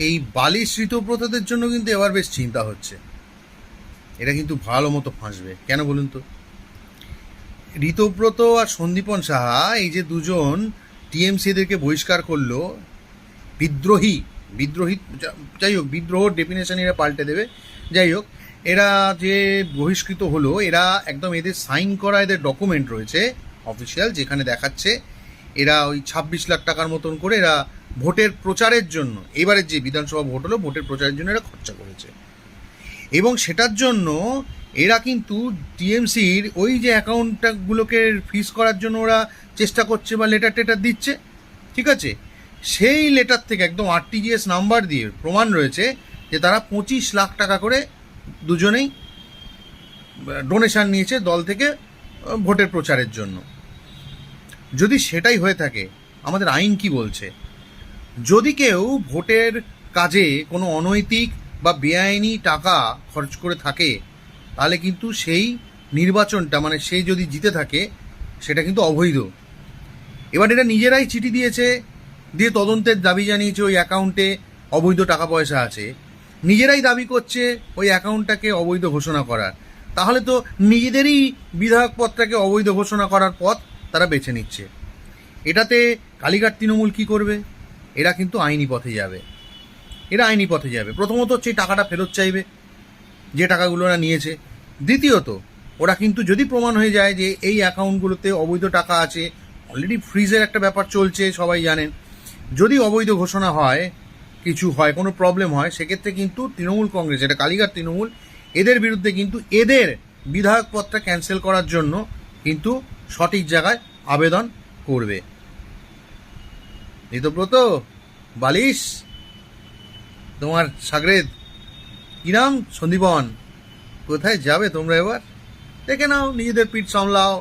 এই বালিশ ঋতব্রতদের জন্য কিন্তু এবার বেশ চিন্তা হচ্ছে, এটা কিন্তু ভালো মতো ফাঁসবে। কেন বলুন তো? ঋতব্রত আর সন্দীপন সাহা এই যে দুজন টিএমসিদেরকে বহিষ্কার করলো, বিদ্রোহী বিদ্রোহী যাই হোক, বিদ্রোহ ডেফিনেশন এরা পাল্টে দেবে। যাই হোক, এরা যে বহিষ্কৃত হলো, এরা একদম এদের সাইন করা এদের ডকুমেন্ট রয়েছে অফিসিয়াল, যেখানে দেখাচ্ছে এরা ওই 26 লাখ টাকার মতন করে এরা ভোটের প্রচারের জন্য, এবারের যে বিধানসভা ভোট হলো ভোটের প্রচারের জন্য এরা খরচা করেছে। এবং সেটার জন্য এরা কিন্তু টিএমসির ওই যে অ্যাকাউন্টগুলোকে ফ্রিজ করার জন্য ওরা চেষ্টা করছে বা লেটার টেটার দিচ্ছে, ঠিক আছে? সেই লেটার থেকে একদম আরটিজিএস নাম্বার দিয়ে প্রমাণ রয়েছে যে তারা 25 লাখ টাকা করে দুজনেই ডোনেশন নিয়েছে দল থেকে ভোটের প্রচারের জন্য। যদি সেটাই হয়ে থাকে, আমাদের আইন কি বলছে? যদি কেউ ভোটের কাজে কোনো অনৈতিক বা বেআইনি টাকা খরচ করে থাকে, তাহলে কিন্তু সেই নির্বাচনটা, মানে সে যদি জিতে থাকে, সেটা কিন্তু অবৈধ। এবার এরা নিজেরাই চিঠি দিয়েছে, দিয়ে তদন্তের দাবি জানিয়েছে ওই অ্যাকাউন্টে অবৈধ টাকা পয়সা আছে, নিজেরাই দাবি করছে ওই অ্যাকাউন্টটাকে অবৈধ ঘোষণা করার। তাহলে তো নিজেদেরই বিধায়ক পদটাকে অবৈধ ঘোষণা করার পথ তারা বেছে নিচ্ছে। এটাতে কালীঘাট তৃণমূল কী করবে? এরা কিন্তু আইনি পথে যাবে, এরা আইনি পথে যাবে। প্রথমত হচ্ছে এই টাকাটা ফেরত চাইবে, যে টাকাগুলো ওরা নিয়েছে। দ্বিতীয়ত, ওরা কিন্তু যদি প্রমাণ হয়ে যায় যে এই অ্যাকাউন্টগুলোতে অবৈধ টাকা আছে, অলরেডি ফ্রিজের একটা ব্যাপার চলছে সবাই জানেন, যদি অবৈধ ঘোষণা হয়, কিছু হয়, কোনো প্রবলেম হয়, সেক্ষেত্রে কিন্তু তৃণমূল কংগ্রেস, এটা কালীঘাট তৃণমূল, এদের বিরুদ্ধে কিন্তু এদের বিধায়ক পদটা ক্যান্সেল করার জন্য কিন্তু সঠিক জায়গায় আবেদন করবে। ঋতব্রত, বালিশ, তোমার সাগরেদ, কি নাম, সন্দীপন, কোথায় যাবে তোমরা এবার? দেখে নাও, নিজেদের পিঠ সামলাও।